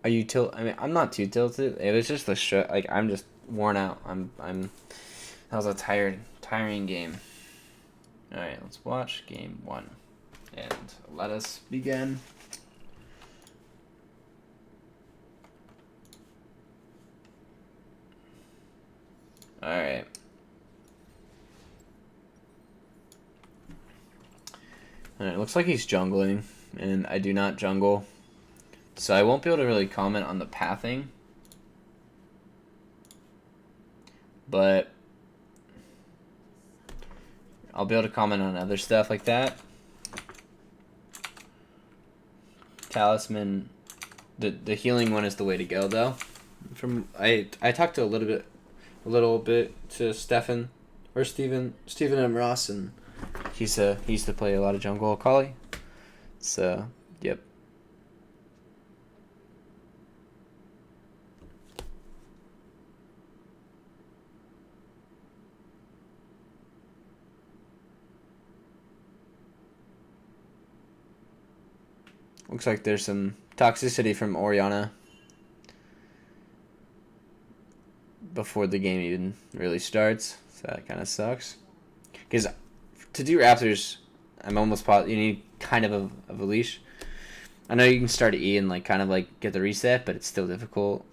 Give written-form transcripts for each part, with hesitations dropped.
Are you tilt? I mean, I'm not too tilted. It was just the like I'm just worn out. I'm. That was a tiring game. All right, let's watch game 1, and let us begin. All right. All right. Looks like he's jungling, and I do not jungle, so I won't be able to really comment on the pathing. But I'll be able to comment on other stuff like that. Talisman, the healing one is the way to go though. I talked to a little bit to Stefan or Steven M. Ross, and he used to play a lot of jungle akali. So yep. Looks like there's some toxicity from Orianna before the game even really starts, so that kind of sucks. Because to do Raptors, I'm almost positive you need kind of a leash. I know you can start at E and like kind of like get the reset, but it's still difficult.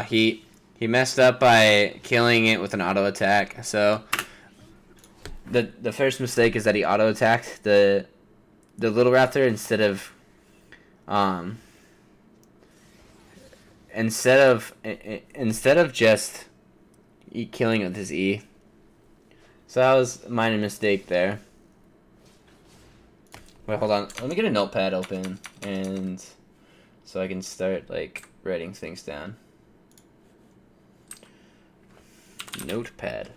He messed up by killing it with an auto attack. So the first mistake is that he auto attacked the little raptor instead of instead of just killing it with his E. So that was a minor mistake there. Wait, hold on. Let me get a notepad open and so I can start like writing things down. Notepad.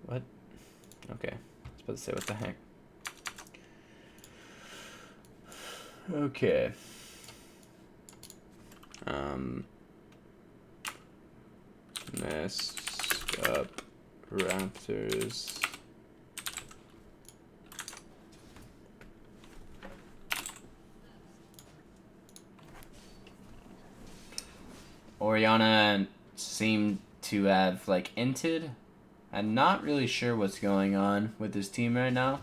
What? Okay. I was about to say what the heck. Okay. Messed up Raptors. Orianna seemed to have like inted. I'm not really sure what's going on with his team right now.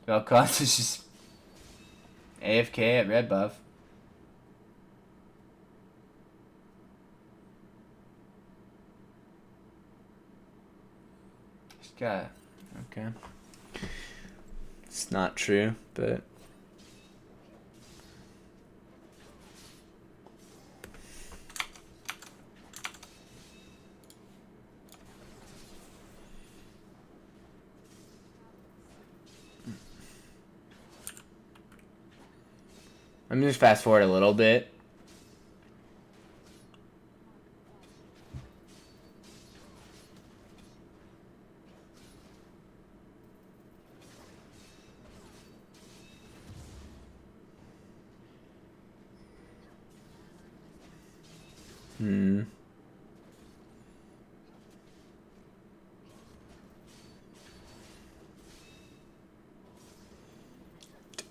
Vel'Koz is just AFK at red buff. Just got okay. It's not true, but let me just fast forward a little bit.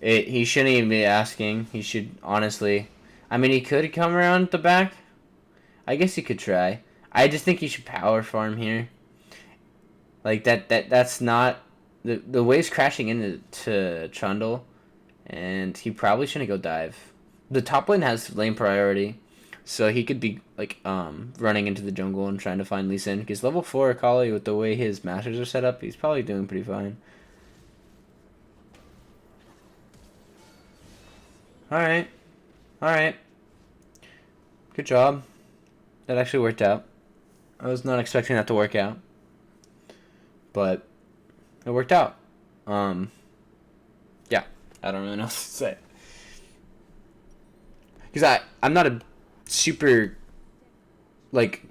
He shouldn't even be asking. He should honestly. I mean, he could come around the back. I guess he could try. I just think he should power farm here. Like that's not the wave's crashing into Trundle, and he probably shouldn't go dive. The top lane has lane priority, so he could be like running into the jungle and trying to find Lee Sin. Because level 4 Akali, with the way his masters are set up, he's probably doing pretty fine. Alright. Alright. Good job. That actually worked out. I was not expecting that to work out. But it worked out. Yeah. I don't really know what to say. Because I'm not a super like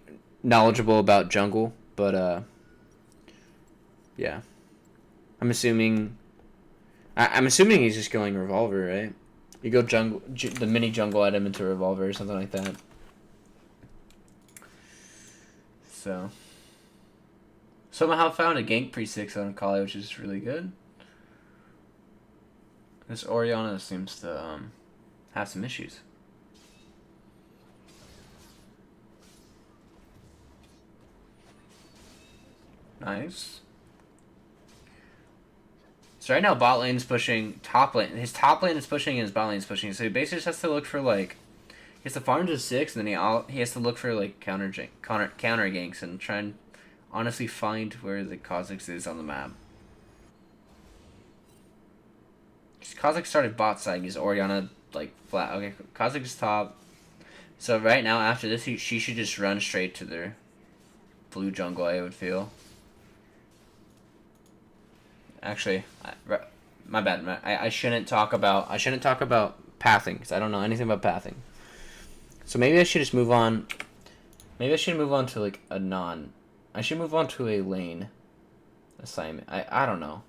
knowledgeable about jungle, but yeah. I'm assuming. I'm assuming he's just going revolver, right? You go jungle, the mini jungle item into revolver or something like that. So. Somehow found a gank pre-6 on Akali, which is really good. This Orianna seems to have some issues. Nice. So right now bot lane is pushing top lane. His top lane is pushing and his bot lane is pushing. So he basically just has to look for like, he has to farm to 6 and then he has to look for like counter ganks and try and honestly find where the Kha'Zix is on the map. Kha'Zix started bot side. He's Orianna like flat. Okay, Kha'Zix is top. So right now after this, she should just run straight to their blue jungle. I would feel. Actually, my bad. I shouldn't talk about pathing because I don't know anything about pathing. So maybe I should just move on. Maybe I should move on to like a non. I should move on to a lane assignment. I don't know.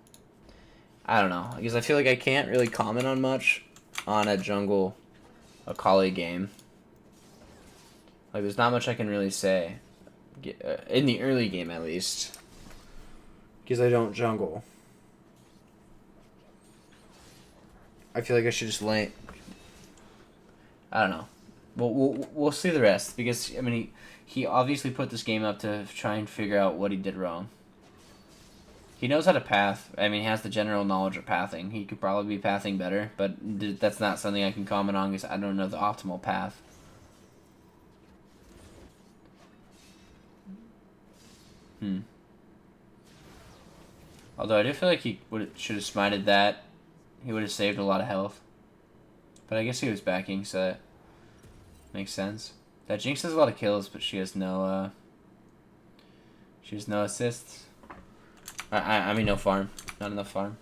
I don't know because I feel like I can't really comment on much on a jungle Akali game. Like there's not much I can really say in the early game at least because I don't jungle. I feel like I should just lane. I don't know. We'll see the rest because I mean he obviously put this game up to try and figure out what he did wrong. He knows how to path. I mean, he has the general knowledge of pathing. He could probably be pathing better, but that's not something I can comment on because I don't know the optimal path. Although I do feel like he should have smited that. He would have saved a lot of health. But I guess he was backing, so that makes sense. That Jinx has a lot of kills, but she has no assists. I mean no farm. Not enough farm.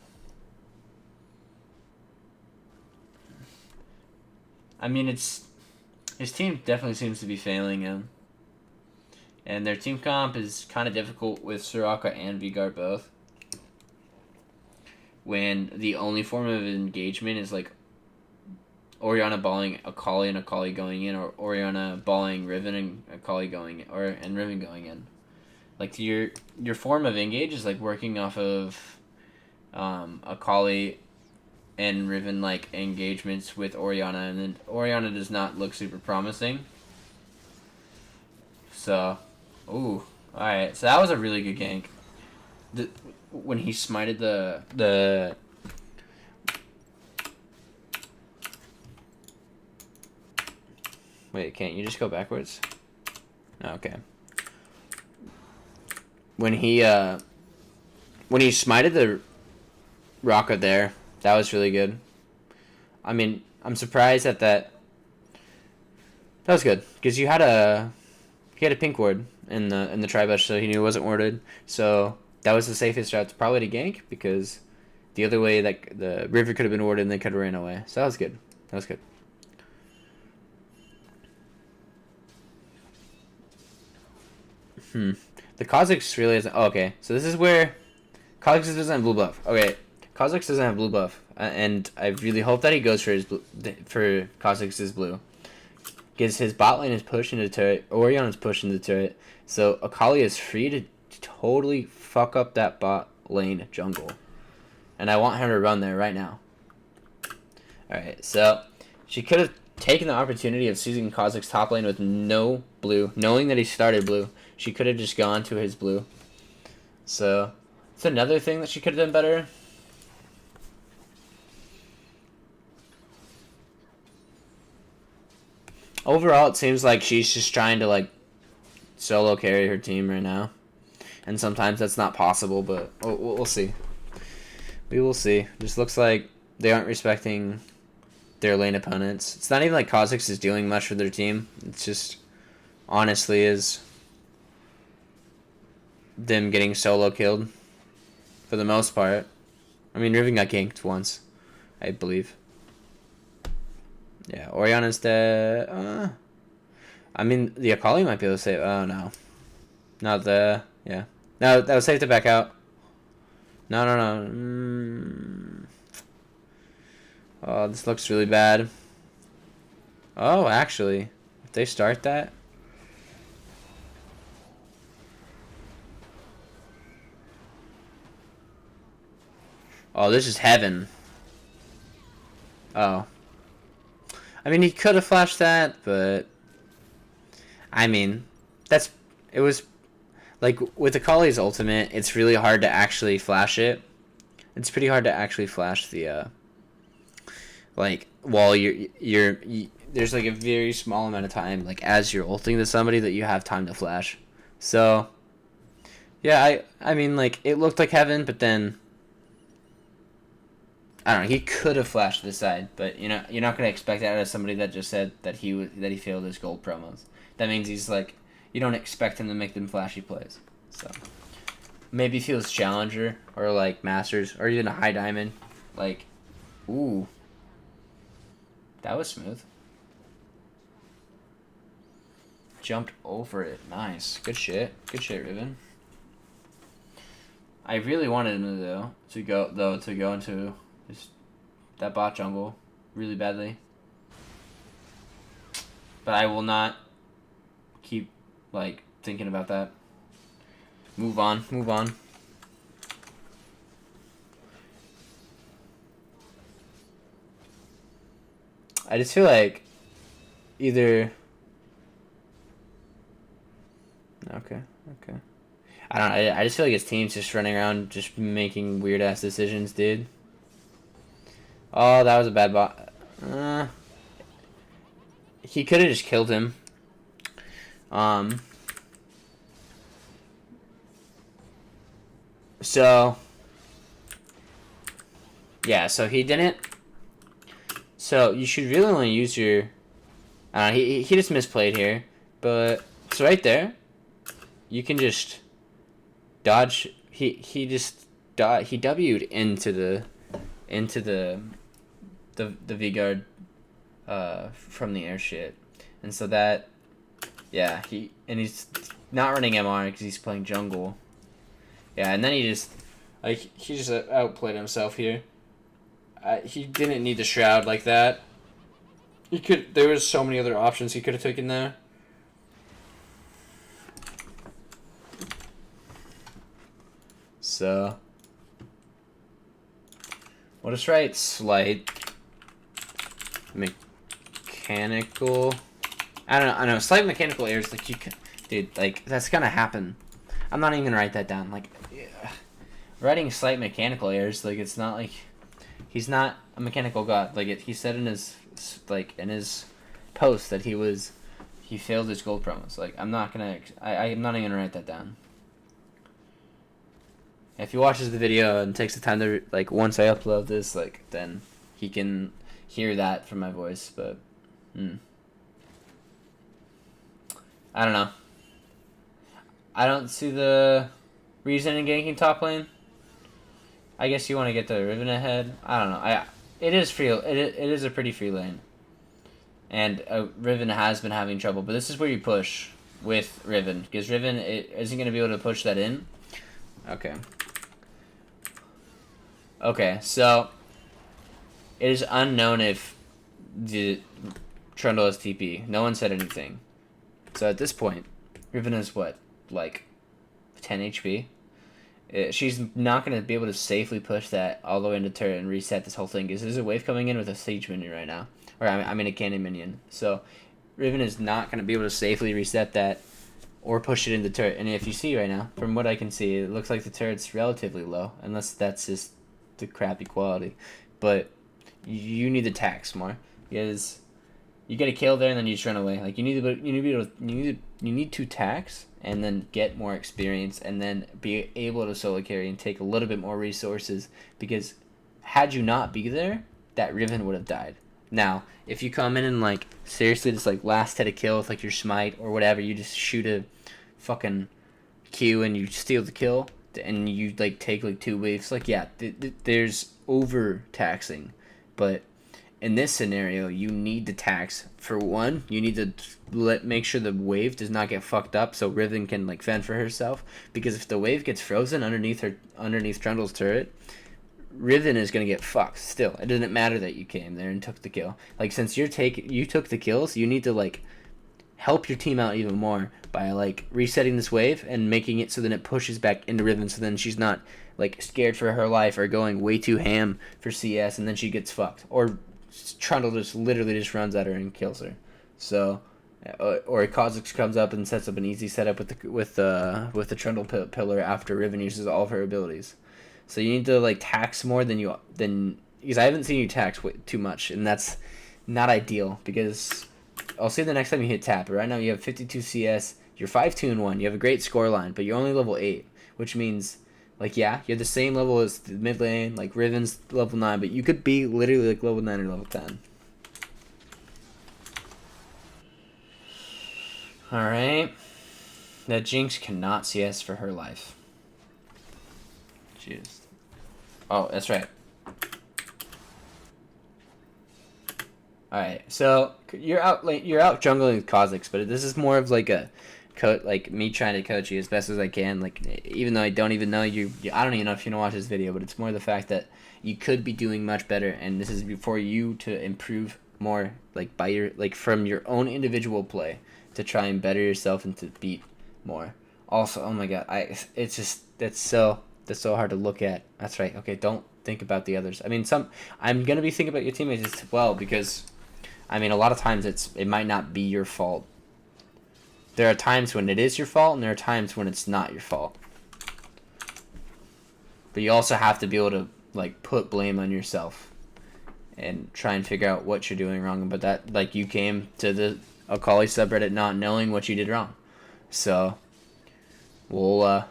I mean his team definitely seems to be failing him. And their team comp is kind of difficult with Soraka and Vigard both. When the only form of engagement is like Orianna balling Akali and Akali going in, or Orianna balling Riven and Akali going in, and Riven going in. Like your form of engage is like working off of Akali and Riven like engagements with Orianna, and then Orianna does not look super promising. So, ooh, all right. So that was a really good gank. When he smited the Wait, can't you just go backwards? Okay. When he smited the rocket there, that was really good. I mean, I'm surprised at that. That was good because he had a pink ward in the tri-bush, so he knew it wasn't warded. So that was the safest route probably to gank because the other way that the river could have been warded and they could have ran away. So that was good. That was good. The Kha'Zix really isn't. Oh, okay, so this is where Kha'Zix doesn't have blue buff. Okay, Kha'Zix doesn't have blue buff, and I really hope that he goes for Kha'Zix's blue. Because his bot lane is pushing the turret, Orion is pushing the turret, so Akali is free to totally fuck up that bot lane jungle. And I want her to run there right now. Alright, so she could have taken the opportunity of seizing Kha'Zix's top lane with no blue, knowing that he started blue. She could have just gone to his blue. So, it's another thing that she could have done better. Overall, it seems like she's just trying to, like, solo carry her team right now. And sometimes that's not possible, but we'll see. We will see. Just looks like they aren't respecting their lane opponents. It's not even like Kha'Zix is doing much for their team. It's just, honestly, is them getting solo killed for the most part. I mean, Riven got ganked once, I believe. Yeah, Orianna's dead. I mean, the Akali might be able to save. Oh no, not the yeah. No, that was safe to back out. No, no, no. Oh, this looks really bad. Oh, actually, if they start that. Oh, this is heaven. Oh. I mean, he could have flashed that, but I mean, that's it was like with Akali's ultimate, it's really hard to actually flash it. It's pretty hard to actually flash the like while there's like a very small amount of time like as you're ulting to somebody that you have time to flash. So, yeah, I mean like it looked like heaven, but then I don't know, he could have flashed to the side, but you're not going to expect that out of somebody that just said that he failed his gold promos. That means he's like you don't expect him to make them flashy plays. So, maybe if he was challenger or like masters or even a high diamond, like ooh, that was smooth. Jumped over it. Nice. Good shit. Good shit, Riven. I really wanted him to go into just that bot jungle really badly. But I will not keep like thinking about that. Move on. Move on. I just feel like either okay. I don't know. I just feel like his team's just running around just making weird ass decisions, dude. Oh, that was a bad bot. He could have just killed him. So yeah, so he didn't. So you should really only use your. He just misplayed here, but it's right there. You can just dodge. He just he W'd into the V guard from the air shit, and so that yeah he's not running MR because he's playing jungle. Yeah, and then he just outplayed himself here. He didn't need the shroud like that. There was so many other options he could have taken there. So, what is right? Slight mechanical. I don't know. Slight mechanical errors, like dude, like that's gonna happen. I'm not even gonna write that down. Like, writing slight mechanical errors, like it's not like he's not a mechanical god. Like he said in his post that he failed his gold promos. Like I'm not even gonna write that down. If he watches the video and takes the time to like once I upload this, like then he can hear that from my voice. But I don't know. I don't see the reason in ganking top lane. I guess you want to get the Riven ahead. I don't know. It is free. It is a pretty free lane, and Riven has been having trouble. But this is where you push with Riven because Riven isn't going to be able to push that in. Okay. Okay, so it is unknown if the Trundle has TP. No one said anything. So at this point, Riven is what, like 10 HP? She's not going to be able to safely push that all the way into turret and reset this whole thing because there's a wave coming in with a Siege minion right now. Or I mean a Cannon minion. So Riven is not going to be able to safely reset that or push it into turret. And if you see right now, from what I can see, it looks like the turret's relatively low. Unless that's just the crappy quality. But you need to tax more. Because you get a kill there and then you just run away. Like you need to tax and then get more experience and then be able to solo carry and take a little bit more resources because had you not be there, that Riven would have died. Now, if you come in and like seriously just like last hit a kill with like your smite or whatever, you just shoot a fucking Q and you steal the kill and you like take like 2 waves, like yeah, there's over taxing, but in this scenario, you need to tax. For one, you need to make sure the wave does not get fucked up, so Riven can like fend for herself. Because if the wave gets frozen underneath Trundle's turret, Riven is gonna get fucked. Still, it doesn't matter that you came there and took the kill. Like since you took the kills, you need to like help your team out even more by like resetting this wave and making it so that it pushes back into Riven, so then she's not like scared for her life or going way too ham for CS and then she gets fucked. Or Trundle just literally just runs at her and kills her. So, or Kha'Zix comes up and sets up an easy setup with the Trundle pillar after Riven uses all of her abilities. So you need to like tax more than because I haven't seen you tax too much, and that's not ideal because I'll see the next time you hit tap. But right now you have 52 CS, you're 5-2-1, you have a great score line, but you're only level 8, which means like yeah, you're the same level as the mid lane, like Riven's level 9, but you could be literally like level 9 or level 10. Alright. That Jinx cannot CS for her life. Jeez. Oh, that's right. Alright, so you're out jungling with Kha'Zix, but this is more of like a like me trying to coach you as best as I can. Like even though I don't even know you, I don't even know if you don't watch this video, but it's more the fact that you could be doing much better, and this is for you to improve more, like by your from your own individual play to try and better yourself and to beat more. Also, oh my god, it's just that's so hard to look at. That's right. Okay, don't think about the others. I mean, I'm gonna be thinking about your teammates as well because, I mean, a lot of times it might not be your fault. There are times when it is your fault, and there are times when it's not your fault. But you also have to be able to like put blame on yourself and try and figure out what you're doing wrong. But that like you came to the Akali subreddit not knowing what you did wrong, so we'll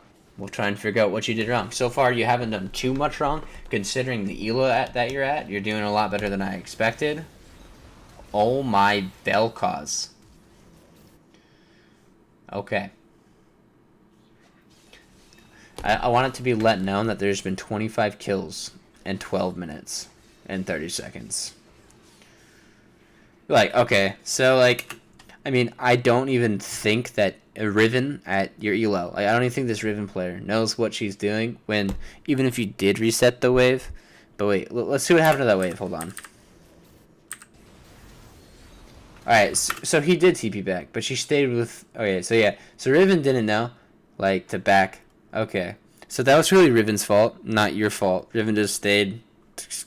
try and figure out what you did wrong. So far, you haven't done too much wrong, considering the elo that you're at. You're doing a lot better than I expected. Oh my Vel'Koz. Okay. I want it to be let known that there's been 25 kills in 12 minutes and 30 seconds. Like, okay, so like, I mean, I don't even think that a Riven at your elo, like, I don't even think this Riven player knows what she's doing when, even if you did reset the wave. But wait, let's see what happened to that wave. Hold on. Alright, so he did TP back, but she stayed with... Okay, so yeah. So Riven didn't know, like, to back. Okay. So that was really Riven's fault, not your fault. Riven just stayed,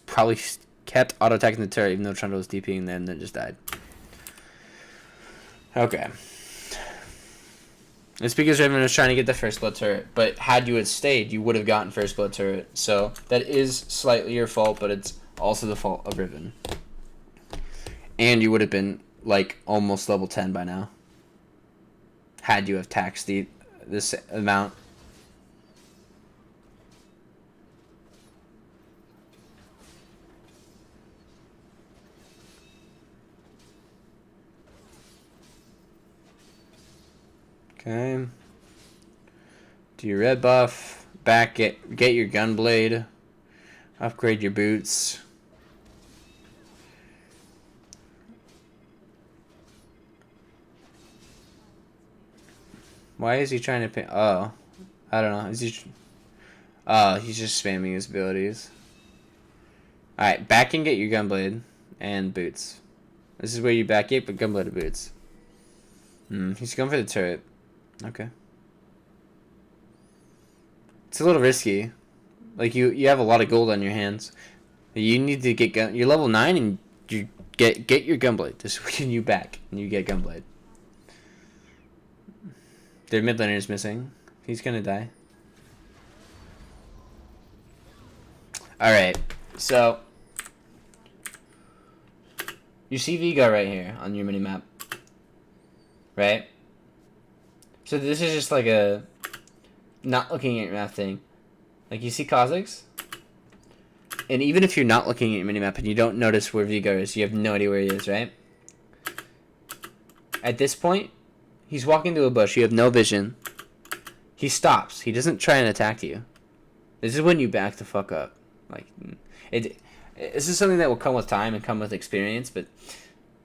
probably kept auto-attacking the turret, even though Trundle was TPing, then just died. Okay. It's because Riven was trying to get the first blood turret, but had you had stayed, you would have gotten first blood turret. So that is slightly your fault, but it's also the fault of Riven. And you would have been like almost level 10 by now, had you have taxed this amount. Okay. Do your red buff. Back get your gunblade. Upgrade your boots. Why is he trying to pay? Oh, I don't know. Is he? Oh, he's just spamming his abilities. Alright, back and get your gunblade and boots. This is where you back it, but gunblade and boots. He's going for the turret. Okay. It's a little risky. Like you have a lot of gold on your hands. You need to get you're level 9 and you get your gunblade. This when you back and you get gunblade. Their mid laner is missing. He's gonna die. Alright, so you see Vigo right here on your minimap. Right? So this is just like a not looking at your map thing. Like you see Kha'Zix? And even if you're not looking at your minimap and you don't notice where Vigo is, you have no idea where he is, right? At this point, he's walking through a bush. You have no vision. He stops. He doesn't try and attack you. This is when you back the fuck up. Like, this is something that will come with time and come with experience, but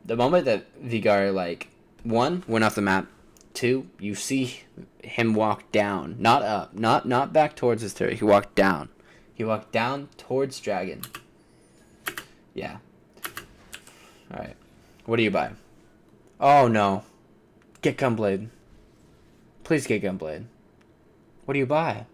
the moment that Vigar, like, 1, went off the map, 2, you see him walk down, not up, not back towards his turret. He walked down. He walked down towards Dragon. Yeah. Alright. What do you buy? Oh, no. Get Gunblade. Please get Gunblade. What do you buy?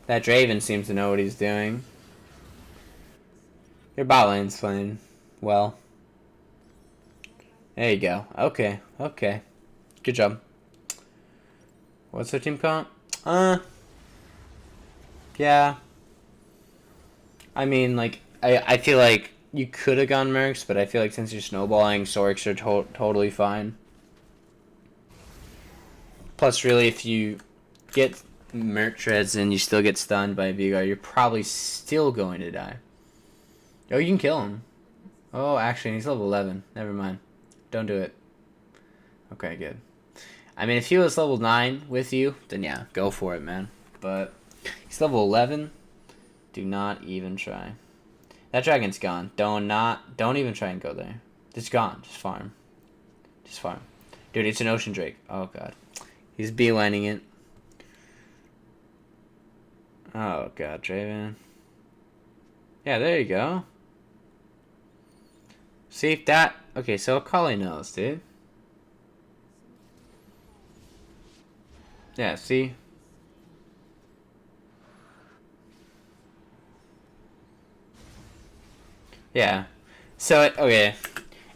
That Draven seems to know what he's doing. Your bot lane's playing well. There you go. Okay. Okay. Good job. What's their team comp? Yeah. I mean, like, I feel like you could have gone Mercs, but I feel like since you're snowballing, Sorks are totally fine. Plus, really, if you get Merc Treads and you still get stunned by Vigar, you're probably still going to die. Oh, you can kill him. Oh, actually, he's level 11. Never mind. Don't do it. Okay, good. I mean, if he was level 9 with you, then yeah, go for it, man. But he's level 11. Do not even try. That dragon's gone. Don't even try and go there. It's gone. Just farm. Just farm. Dude, it's an ocean drake. Oh, God. He's beelining it. Oh, God, Draven. Yeah, there you go. See if that... Okay, so akali knows, dude. Yeah, see? Yeah. So, okay.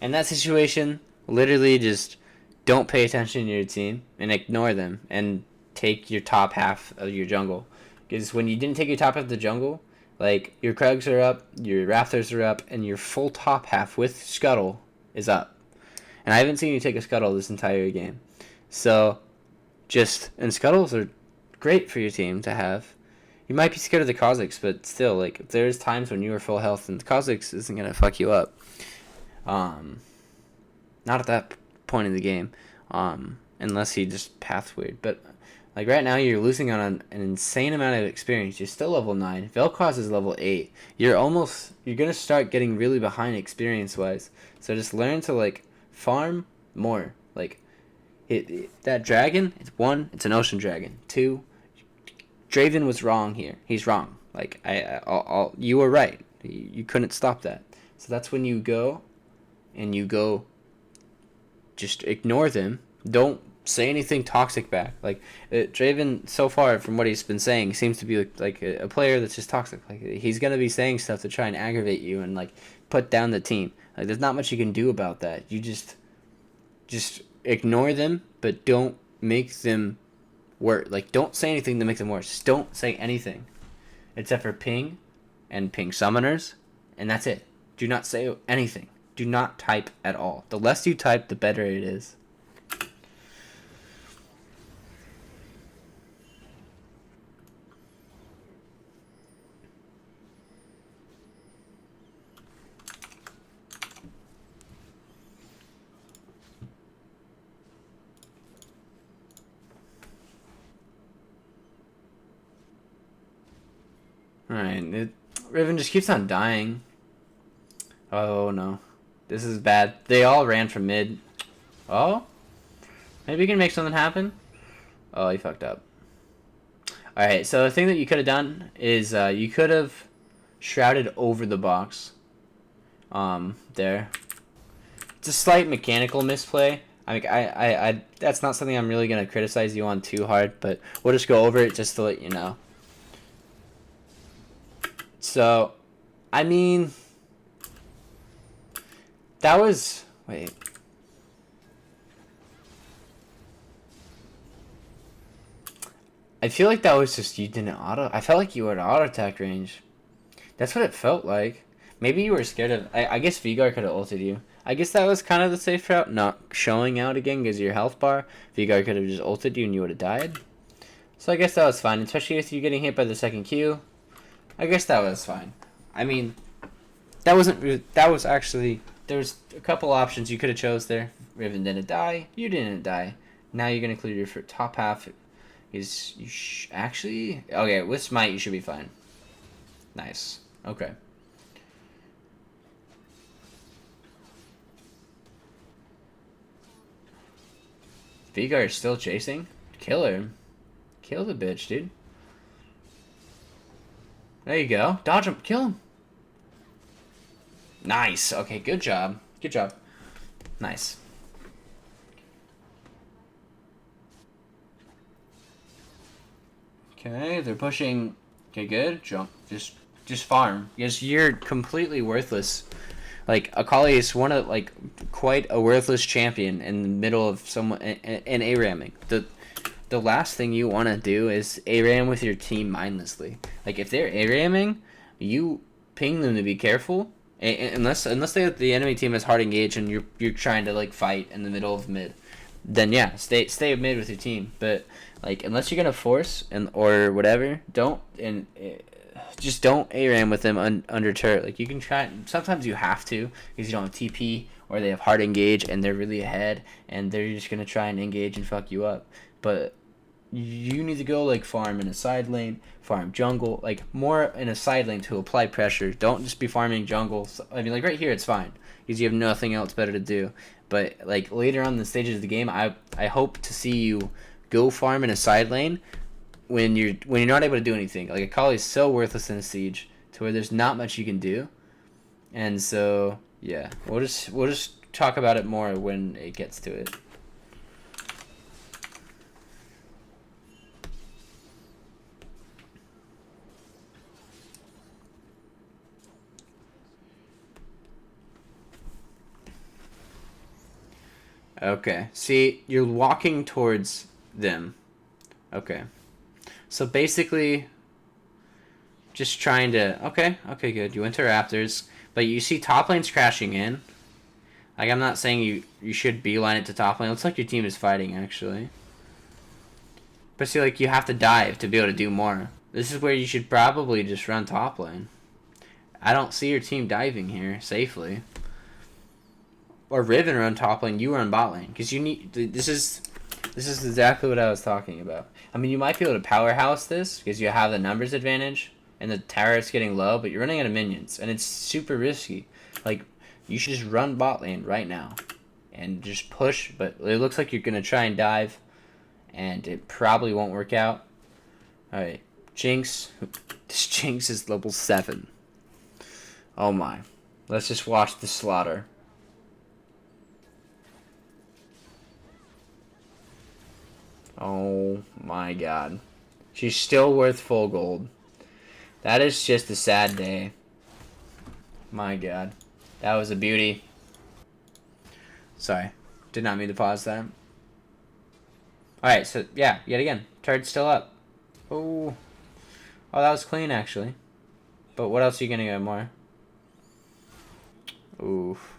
In that situation, literally just don't pay attention to your team and ignore them and take your top half of your jungle. Because when you didn't take your top half of the jungle, like, your Krugs are up, your Raptors are up, and your full top half with Scuttle is up. And I haven't seen you take a Scuttle this entire game. So, and Scuttles are great for your team to have. You might be scared of the Kha'Zix, but still, like, there's times when you are full health and the Kha'Zix isn't going to fuck you up. Not at that point in the game, unless he just paths weird. But, like, right now you're losing on an insane amount of experience. You're still level 9. Vel'Koz is level 8. You're going to start getting really behind experience-wise. So just learn to, like, farm more. Like, that dragon, it's an ocean dragon. 2, Draven was wrong here. He's wrong. Like, you were right. You couldn't stop that. So that's when you go, just ignore them. Don't say anything toxic back. Like, Draven, so far, from what he's been saying, seems to be like a player that's just toxic. Like, he's going to be saying stuff to try and aggravate you and, like, put down the team. Like, there's not much you can do about that. You just ignore them, but don't make them worse. Like, don't say anything to make them worse. Just don't say anything. Except for ping and ping summoners, and that's it. Do not say anything. Do not type at all. The less you type, the better it is. Alright, Riven just keeps on dying. Oh no. This is bad. They all ran from mid. Oh? Maybe we can make something happen? Oh, he fucked up. Alright, so the thing that you could have done is you could have shrouded over the box. There. It's a slight mechanical misplay. I mean, I that's not something I'm really going to criticize you on too hard, but we'll just go over it just to let you know. So, I mean, that was... Wait. I feel like that was just you didn't auto... I felt like you were at auto attack range. That's what it felt like. Maybe you were scared of... I guess Vigar could have ulted you. I guess that was kind of the safe route. Not showing out again because of your health bar. Vigar could have just ulted you and you would have died. So I guess that was fine. Especially with you getting hit by the second Q. I guess that was fine. I mean, That wasn't. That was actually. There was a couple options you could have chose there. Riven didn't die. You didn't die. Now you're gonna clear your top half. Is you actually okay with smite? You should be fine. Nice. Okay. Vigar is still chasing. Kill her. Kill the bitch, dude. There you go. Dodge him. Kill him. Nice. Okay, good job. Good job. Nice. Okay, they're pushing. Okay, good. Jump. Just farm. Because you're completely worthless. Like, Akali is quite a worthless champion in the middle of someone in A-ramming. The last thing you want to do is A-ram with your team mindlessly. Like, if they're A-ramming, you ping them to be careful. Unless the enemy team is hard engaged and you're trying to, like, fight in the middle of mid. Then, yeah, stay mid with your team. But, like, unless you're going to force or whatever, just don't ARAM with them under turret. Like, you can try. Sometimes you have to because you don't have TP or they have hard engage and they're really ahead and they're just gonna try and engage and fuck you up. But you need to go like farm in a side lane, farm jungle, like more in a side lane to apply pressure. Don't just be farming jungle. I mean, like right here it's fine because you have nothing else better to do. But like later on in the stages of the game, I hope to see you go farm in a side lane when you're not able to do anything. Like Akali is so worthless in a siege to where there's not much you can do. And so yeah, we'll just talk about it more when it gets to it. Okay. See, you're walking towards them. Okay. So basically, just trying to... Okay, good. You went to Raptors. But you see top lane's crashing in. Like, I'm not saying you should beeline it to top lane. It looks like your team is fighting, actually. But see, like, you have to dive to be able to do more. This is where you should probably just run top lane. I don't see your team diving here safely. Or Riven run top lane, you run bot lane. Because you need... This is exactly what I was talking about. I mean, you might be able to powerhouse this because you have the numbers advantage and the turret's getting low, but you're running out of minions and it's super risky. Like, you should just run bot lane right now and just push, but it looks like you're going to try and dive and it probably won't work out. Alright, Jinx. This Jinx is level 7. Oh my. Let's just watch the slaughter. Oh my god. She's still worth full gold. That is just a sad day. My god. That was a beauty. Sorry. Did not mean to pause that. Alright, so yeah, yet again. Turret's still up. Oh. Oh, that was clean actually. But what else are you gonna get more? Oof.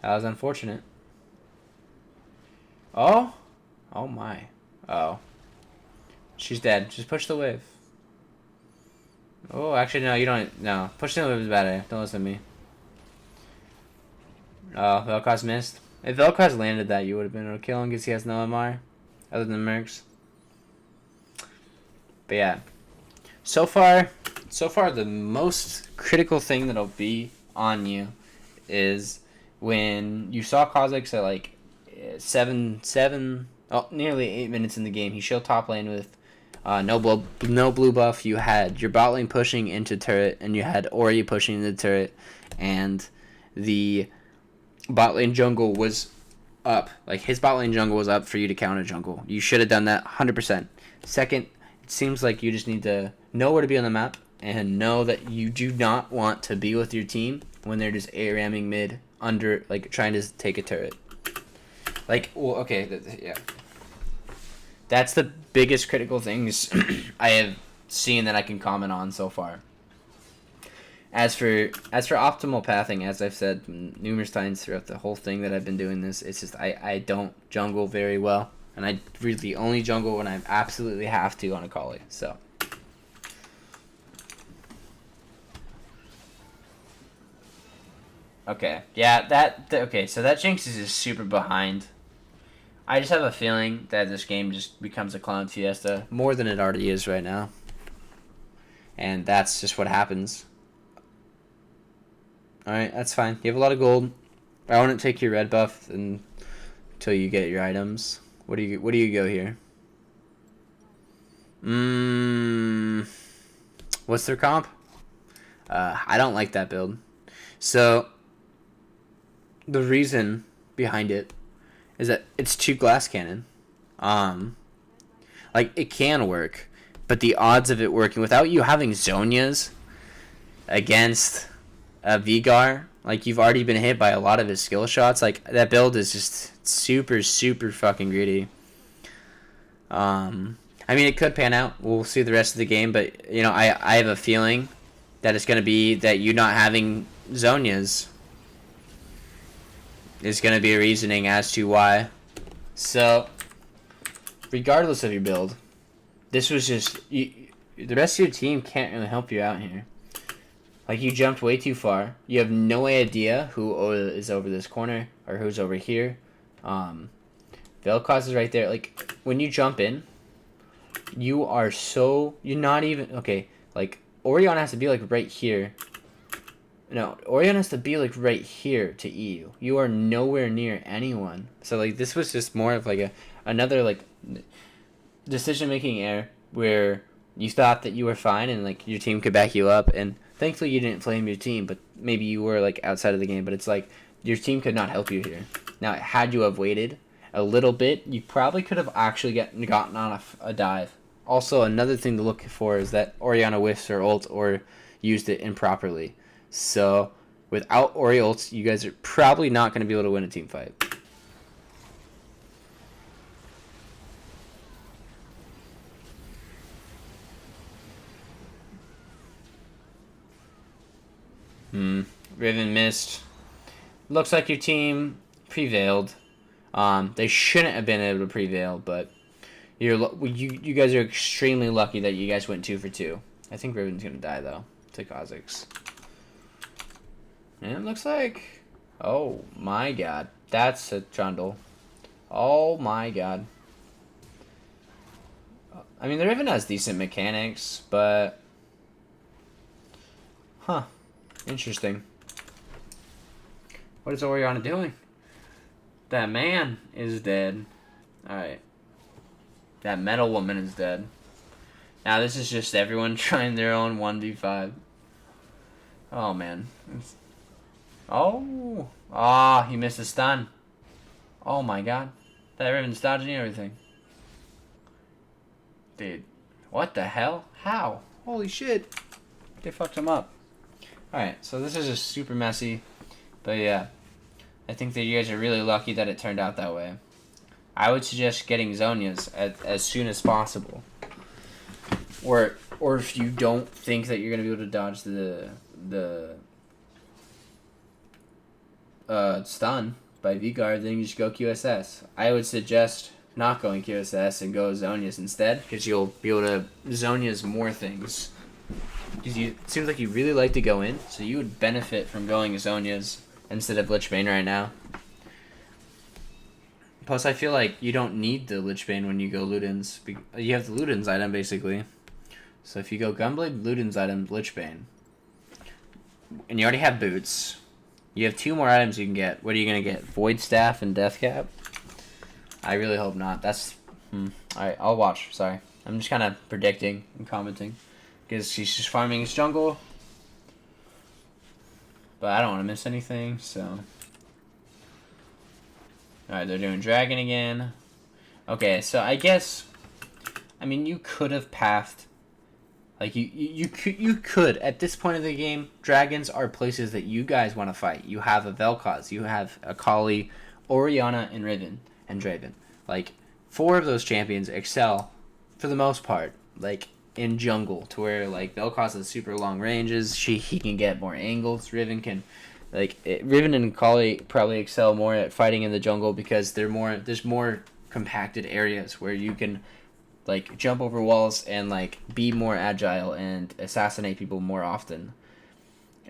That was unfortunate. Oh? Oh my. Oh. She's dead. Just push the wave. Oh, actually, no, you don't. No. Push the wave is a bad idea. Don't listen to me. Oh, Vel'Koz missed. If Vel'Koz landed that, you would have been able to kill him because he has no MR. Other than Mercs. But yeah. So far, the most critical thing that'll be on you is when you saw Kha'Zix at like 7, nearly 8 minutes in the game. He showed top lane with no blue buff. You had your bot lane pushing into turret, and you had Ori pushing into turret, and the bot lane jungle was up. Like, his bot lane jungle was up for you to counter jungle. You should have done that 100%. Second, it seems like you just need to know where to be on the map and know that you do not want to be with your team when they're just A-ramming mid under, like, trying to take a turret. Like, well, okay, yeah. That's the biggest critical things I have seen that I can comment on so far. As for optimal pathing, as I've said numerous times throughout the whole thing that I've been doing this, it's just I don't jungle very well, and I really only jungle when I absolutely have to on Akali. So Okay. Yeah, okay, so that Jinx is just super behind. I just have a feeling that this game just becomes a clown fiesta more than it already is right now. And that's just what happens. Alright, that's fine. You have a lot of gold. I wouldn't take your red buff until you get your items. What do you go here? What's their comp? I don't like that build. So the reason behind it is that it's 2 glass cannon. Like it can work, but the odds of it working without you having Zonias against a Vigar, like you've already been hit by a lot of his skill shots. Like that build is just super fucking greedy. I mean, it could pan out. We'll see the rest of the game, but you know, I have a feeling that it's gonna be that you not having Zonias is gonna be a reasoning as to why. So, regardless of your build, this was just the rest of your team can't really help you out here. Like you jumped way too far. You have no idea who is over this corner or who's over here. Vel'Koz is right there. Like when you jump in, you're not even okay. Like Orion has to be like right here. No, Orion has to be like right here to EU. You are nowhere near anyone. So like this was just more of like another like decision making error where you thought that you were fine and like your team could back you up, and thankfully you didn't flame your team, but maybe you were like outside of the game, but it's like your team could not help you here. Now had you have waited a little bit, you probably could have actually gotten on a dive. Also, another thing to look for is that Orianna whiffs her ult or used it improperly. So without Ori ults, you guys are probably not going to be able to win a team fight. Riven missed. Looks like your team prevailed. They shouldn't have been able to prevail, but you guys are extremely lucky that you guys went 2 for 2. I think Riven's gonna die though to Kha'Zix. And it looks like, oh my god, that's a trundle. Oh my god. I mean, the Riven has decent mechanics, but interesting. What is Orianna doing? That man is dead. Alright. That metal woman is dead. Now this is just everyone trying their own 1v5. Oh, man. Oh! Ah, he missed a stun. Oh my god. That Riven's dodging everything. Dude. What the hell? How? Holy shit. They fucked him up. Alright, so this is just super messy. But yeah. I think that you guys are really lucky that it turned out that way. I would suggest getting Zonias as soon as possible. Or if you don't think that you're going to be able to dodge the stun by Vigar, then you just go QSS. I would suggest not going QSS and go Zonias instead, because you'll be able to Zonias more things. Because it seems like you really like to go in, so you would benefit from going Zonias instead of Lich Bane right now. Plus, I feel like you don't need the Lich Bane when you go Ludens. You have the Ludens item, basically. So if you go Gunblade, Ludens item, Lich Bane, and you already have boots, you have 2 more items you can get. What are you going to get? Void Staff and Death Cap? I really hope not. That's... Alright, I'll watch. Sorry. I'm just kind of predicting and commenting. Because she's just farming his jungle. But I don't want to miss anything, so... Alright, they're doing Dragon again. Okay, so I guess... I mean, you could have pathed... Like, you could, at this point of the game, Dragons are places that you guys want to fight. You have a Vel'Koz, you have Akali, Orianna, and Riven, and Draven. Like, 4 of those champions excel, for the most part, like, in jungle, to where, like, Vel'Koz has super long ranges, he can get more angles, Riven can... Riven and Akali probably excel more at fighting in the jungle because there's more compacted areas where you can, like, jump over walls and, like, be more agile and assassinate people more often.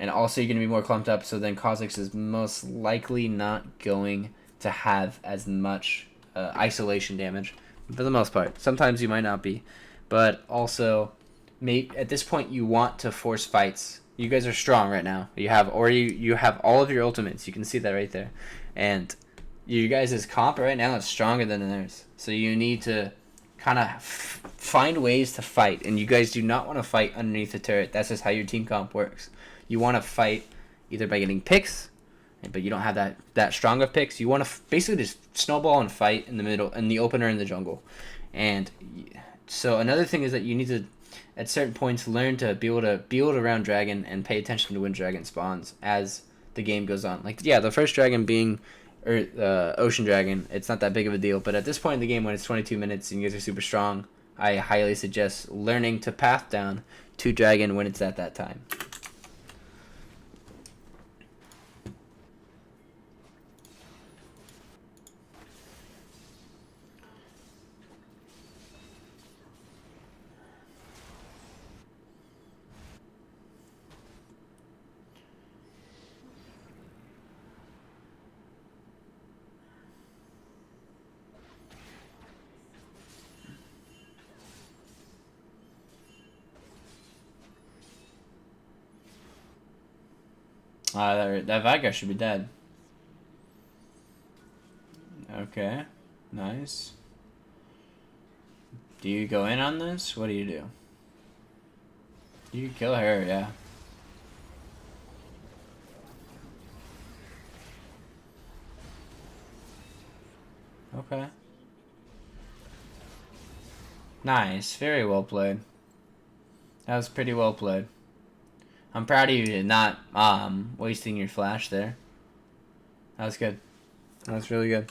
And also you're going to be more clumped up, so then Kha'Zix is most likely not going to have as much isolation damage for the most part. Sometimes you might not be. But also, at this point you want to force fights. You guys are strong right now. You have all of your ultimates. You can see that right there. And you guys' comp right now is stronger than theirs. So you need to kind of find ways to fight. And you guys do not want to fight underneath the turret. That's just how your team comp works. You want to fight either by getting picks, but you don't have that strong of picks. You want to basically just snowball and fight in the middle, in the opener in the jungle. And so another thing is that you need to, at certain points, learn to build around dragon and pay attention to when dragon spawns as the game goes on. Like, yeah, the first dragon being ocean dragon, it's not that big of a deal. But at this point in the game, when it's 22 minutes and you guys are super strong, I highly suggest learning to path down to dragon when it's at that time. That Vicar should be dead. Okay, nice. Do you go in on this? What do? You can kill her, yeah. Okay. Nice, very well played. That was pretty well played. I'm proud of you not wasting your flash there. That was good. That was really good.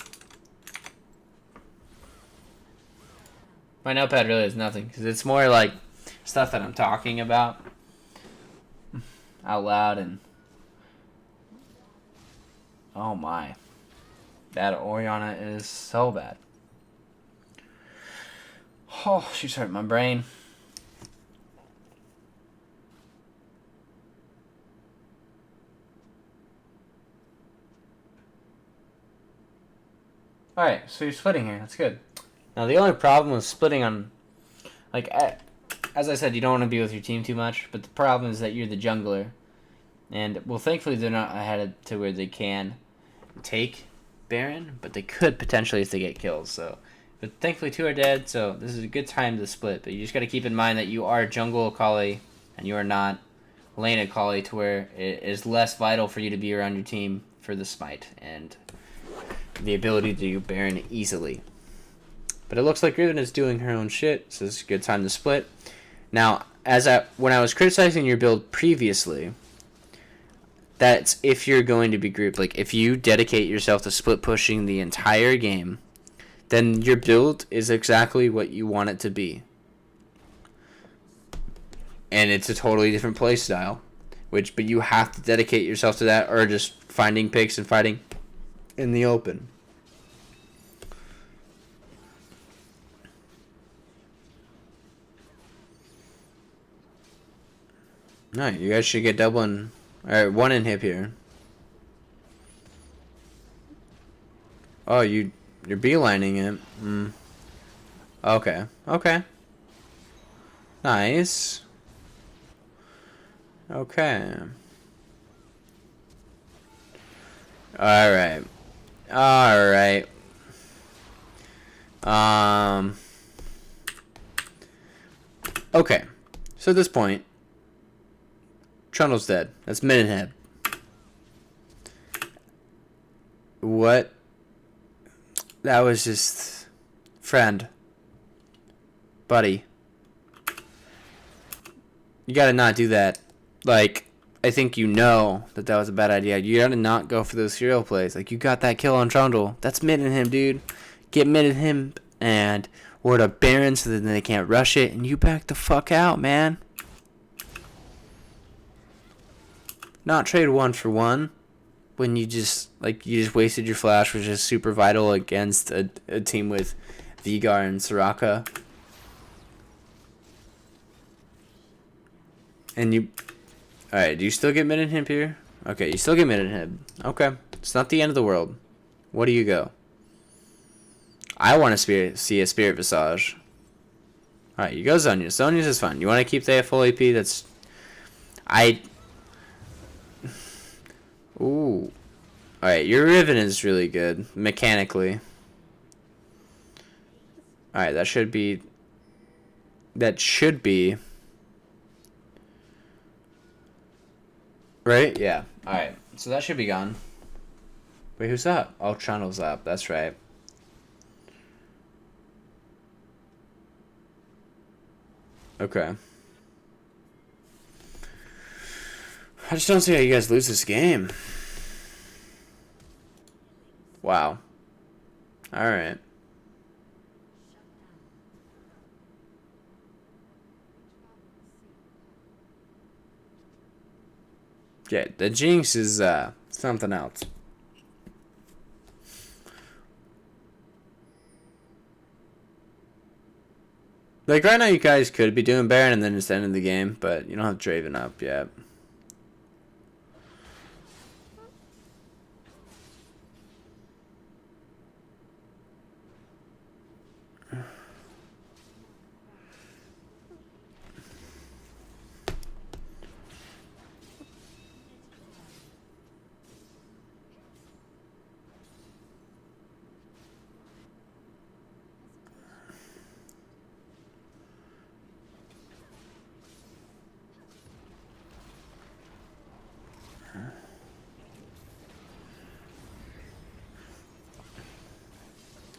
My notepad really is nothing, because it's more like stuff that I'm talking about out loud, and oh my. That Oriana is so bad. Oh, she's hurting my brain. Alright, so you're splitting here. That's good. Now, the only problem with splitting on... Like, as I said, you don't want to be with your team too much, but the problem is that you're the jungler. And, well, thankfully they're not ahead to where they can take Baron, but they could potentially if they get kills, so... But thankfully 2 are dead, so this is a good time to split. But you just got to keep in mind that you are jungle Akali, and you are not lane Akali, to where it is less vital for you to be around your team for the smite and the ability to do Baron easily. But it looks like Riven is doing her own shit, so it's a good time to split. Now, when I was criticizing your build previously, that's if you're going to be grouped. Like, if you dedicate yourself to split pushing the entire game, then your build is exactly what you want it to be. And it's a totally different play style. But you have to dedicate yourself to that, or just finding picks and fighting in the open. Alright, you guys should get doubling. Alright, 1 inhib here. Oh, you're beelining it. Okay. Okay. Nice. Okay. Alright. Alright. Okay. So at this point, Trundle's dead. That's Middenhead. What? That was just... Friend. Buddy. You gotta not do that. Like, I think you know that was a bad idea. You gotta not go for those hero plays. Like, you got that kill on Trundle. That's mid in him, dude. Get mid in him and ward up Baron so that they can't rush it, and you back the fuck out, man. Not trade 1 for 1 when you just wasted your flash, which is super vital against a team with Veigar and Soraka. And you... Alright, do you still get mid inhib here? Okay, you still get mid inhib. Okay. It's not the end of the world. What do you go? I want to see a Spirit Visage. Alright, you go Zonius. Zonius is fine. You want to keep the full AP? That's... Ooh. Alright, your Riven is really good. Mechanically. Alright, that should be... Right? Yeah. Alright. So that should be gone. Wait, who's up? Oh, Trundle's up. That's right. Okay. I just don't see how you guys lose this game. Wow. Alright. Yeah, the Jinx is something else. Like right now you guys could be doing Baron and then just ending the game, but you don't have Draven up yet.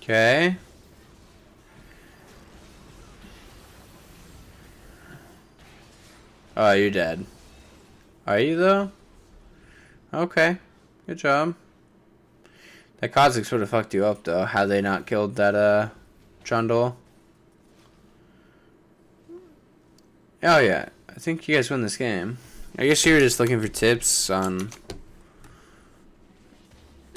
Okay. Oh, you're dead. Are you though? Okay. Good job. That Kha'Zix would have fucked you up though, had they not killed that Trundle. Oh yeah. I think you guys win this game. I guess you were just looking for tips on...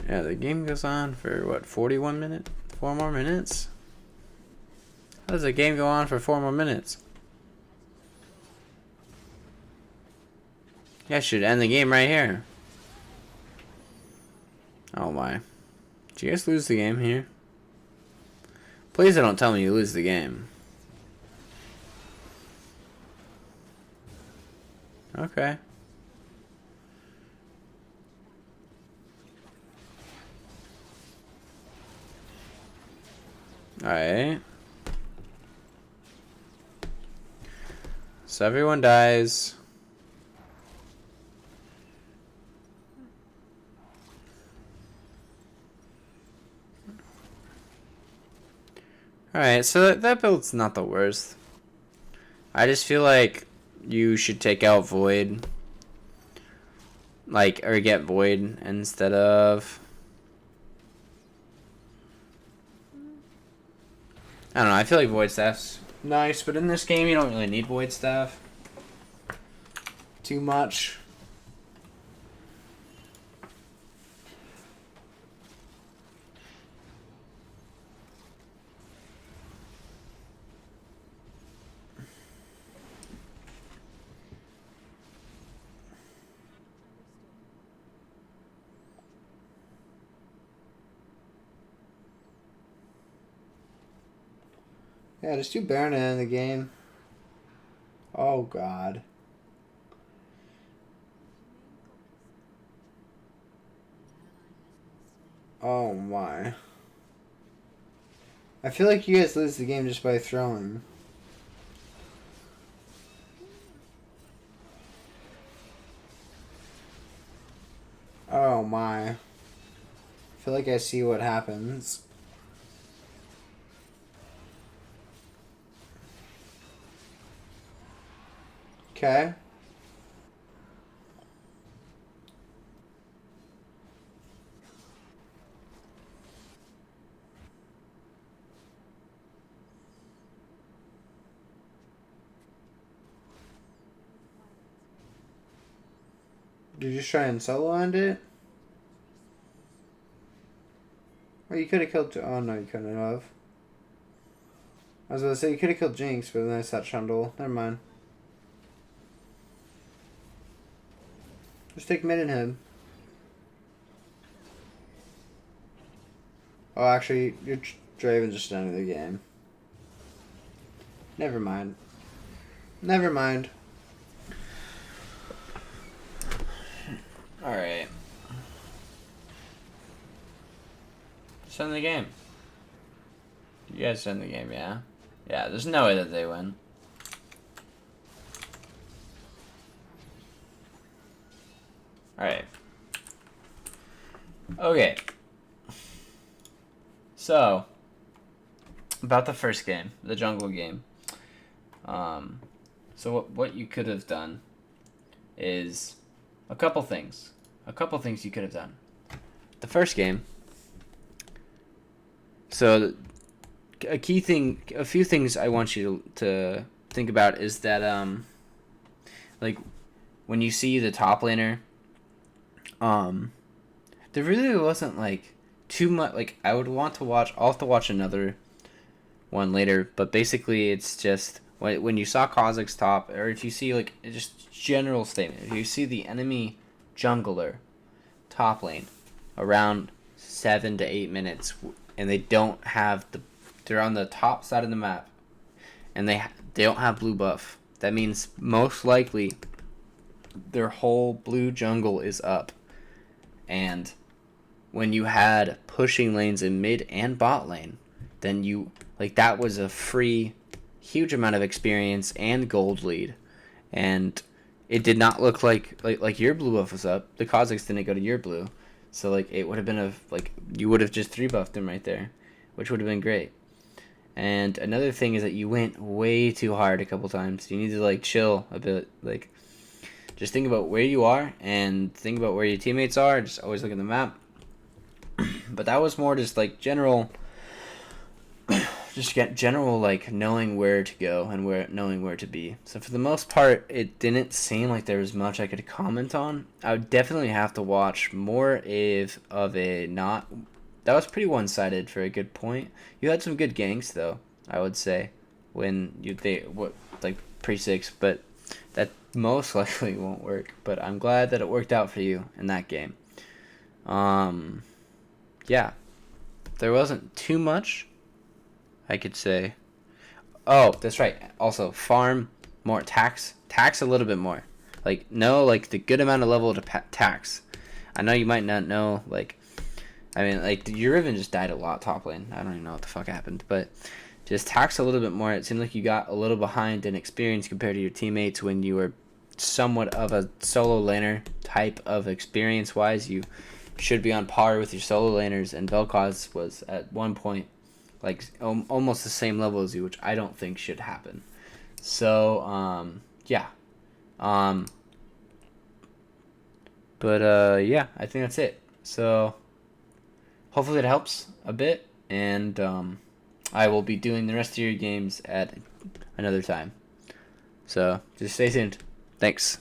Yeah, the game goes on for, what, 41 minutes? 4 more minutes? How does a game go on for 4 more minutes? Yeah, I should end the game right here. Oh my. Did you guys lose the game here? Please don't tell me you lose the game. Okay. Alright. So everyone dies. Alright, so that build's not the worst. I just feel like you should take out Void. Like, or get Void instead of... I don't know, I feel like Void Staff's nice, but in this game you don't really need Void Staff too much. Yeah, just do Baron in the game. Oh, God. Oh, my. I feel like you guys lose the game just by throwing. Oh, my. I feel like I see what happens. Okay. Did you just try and solo end it? Well, you could have killed... Oh, no, you couldn't have. I was going to say, you could have killed Jinx, but then I saw Trundle. Never mind. Just take mid and him. Oh, actually, your Draven's just ending the game. Never mind. Never mind. Alright. Send the game. You guys send the game, yeah? Yeah, there's no way that they win. Alright. Okay. So, about the first game, the jungle game. So what you could have done is a couple things. A couple things you could have done. The first game. So, a key thing, a few things I want you to think about is that, like, when you see the top laner, there really wasn't, like, too much, like, I would want to watch, I'll have to watch another one later, but basically it's just, when you saw Kha'Zix's top, or if you see, like, just general statement, if you see the enemy jungler top lane around 7 to 8 minutes, and they don't have they're on the top side of the map, and they don't have blue buff, that means most likely their whole blue jungle is up. And when you had pushing lanes in mid and bot lane, then you, like, that was a free huge amount of experience and gold lead. And it did not look like your blue buff was up. The Kha'Zix didn't go to your blue. So, like, it would have been you would have just 3-buffed him right there, which would have been great. And another thing is that you went way too hard a couple times. You need to, like, chill a bit. Like, just think about where you are and think about where your teammates are. Just always look at the map. But that was more just, like, general, like, knowing where to go and knowing where to be. So for the most part, it didn't seem like there was much I could comment on. I would definitely have to watch more of a not. That was pretty one-sided for a good point. You had some good ganks though, I would say, like pre-6, but that most likely won't work. But I'm glad that it worked out for you in that game. Yeah, there wasn't too much I could say. Oh, that's right. Also, farm more, tax a little bit more. Like, know, like, the good amount of level to tax. I know you might not know, like, I mean, like, your Riven just died a lot top lane. I don't even know what the fuck happened, but just tax a little bit more. It seemed like you got a little behind in experience compared to your teammates when you were somewhat of a solo laner type of experience-wise. You should be on par with your solo laners, and Vel'Koz was at one point like almost the same level as you, which I don't think should happen. So yeah, but yeah, I think that's it. So hopefully it helps a bit, and I will be doing the rest of your games at another time. So just stay tuned. Thanks.